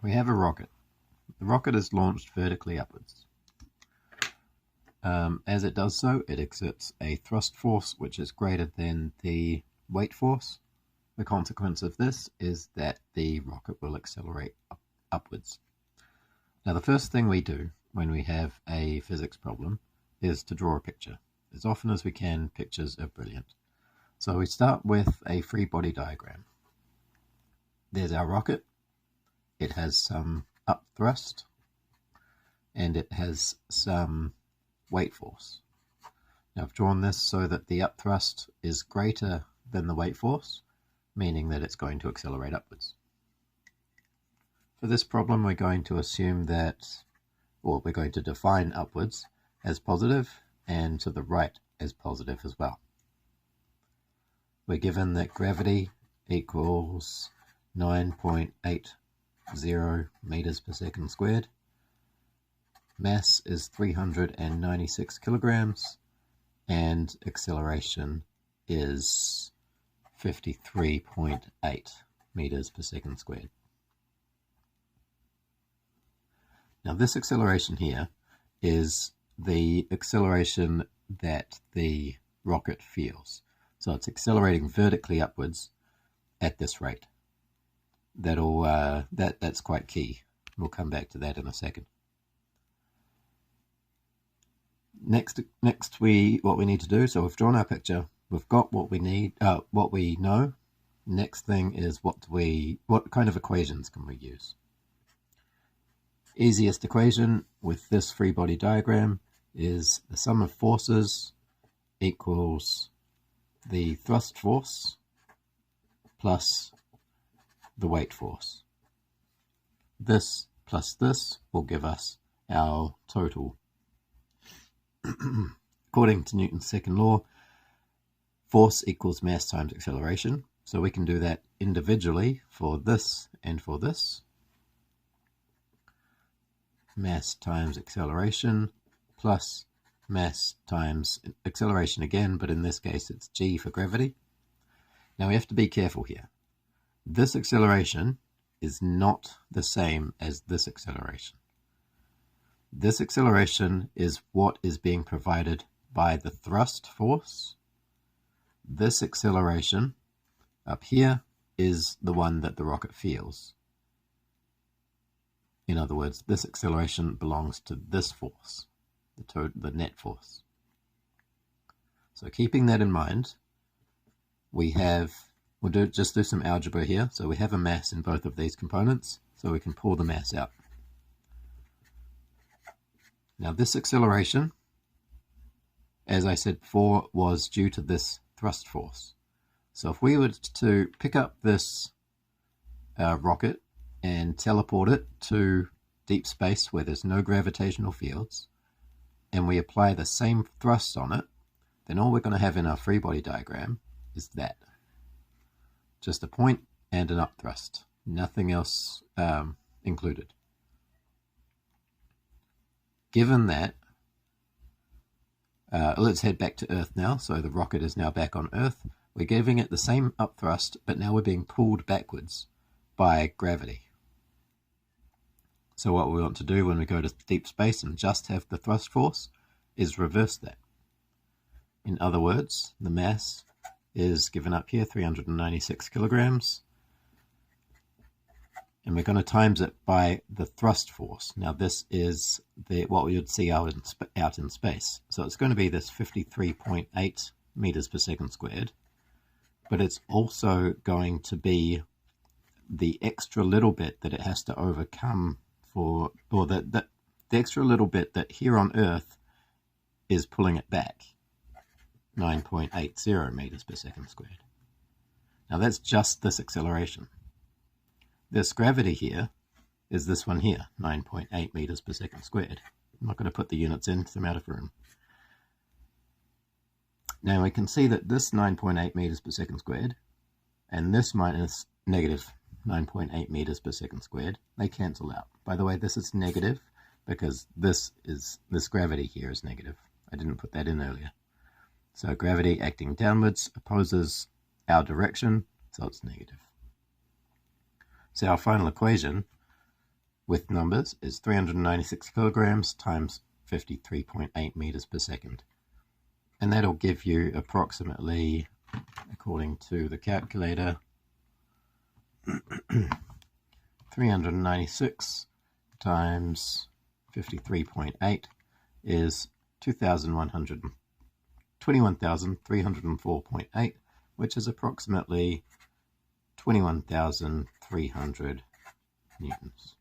We have a rocket. The rocket is launched vertically upwards. As it does so, it exerts a thrust force which is greater than the weight force. The consequence of this is that the rocket will accelerate upwards. Now, the first thing we do when we have a physics problem is to draw a picture. As often as we can, pictures are brilliant. So we start with a free body diagram. There's our rocket. It has some up thrust and it has some weight force. Now I've drawn this so that the up thrust is greater than the weight force, meaning that it's going to accelerate upwards. For this problem, we're going to assume that, or we're going to define upwards as positive and to the right as positive as well. We're given that gravity equals 9.80 meters per second squared. Mass is 396 kilograms and acceleration is 53.8 meters per second squared. Now this acceleration here is the acceleration that the rocket feels. So it's accelerating vertically upwards at this rate. That's quite key. We'll come back to that in a second. Next, what we need to do, so we've drawn our picture, we've got what we need, what we know. Next thing is what kind of equations can we use? Easiest equation with this free body diagram is the sum of forces equals the thrust force plus the weight force. This plus this will give us our total. According to Newton's second law, force equals mass times acceleration. So we can do that individually for this and for this. Mass times acceleration plus mass times acceleration again, but in this case it's g for gravity. Now we have to be careful here. This acceleration is not the same as this acceleration. This acceleration is what is being provided by the thrust force. This acceleration up here is the one that the rocket feels. In other words, this acceleration belongs to this force, the net force. So keeping that in mind, we'll just do some algebra here. So we have a mass in both of these components, so we can pull the mass out. Now this acceleration, as I said before, was due to this thrust force. So if we were to pick up this rocket and teleport it to deep space where there's no gravitational fields, and we apply the same thrust on it, then all we're going to have in our free body diagram is that. Just a point and an up thrust, nothing else included. Given that, let's head back to Earth now. So the rocket is now back on Earth. We're giving it the same up thrust, but now we're being pulled backwards by gravity. So what we want to do when we go to deep space and just have the thrust force is reverse that. In other words, the mass is given up here, 396 kilograms. And we're going to times it by the thrust force. Now this is what we would see out in space. So it's going to be this 53.8 meters per second squared. But it's also going to be the extra little bit that it has to overcome for, or the extra little bit that here on Earth is pulling it back, 9.80 meters per second squared. Now that's just this acceleration. This gravity here is this one here, 9.8 meters per second squared. I'm not going to put the units in because I'm out of room. Now we can see that this 9.8 meters per second squared and this minus negative 9.8 meters per second squared, they cancel out. By the way, this is negative because this gravity here is negative. I didn't put that in earlier. So gravity acting downwards opposes our direction, so it's negative. So our final equation with numbers is 396 kilograms times 53.8 meters per second. And that'll give you approximately, according to the calculator, 396 times 53.8 is 21,304.8, which is approximately 21,300 newtons.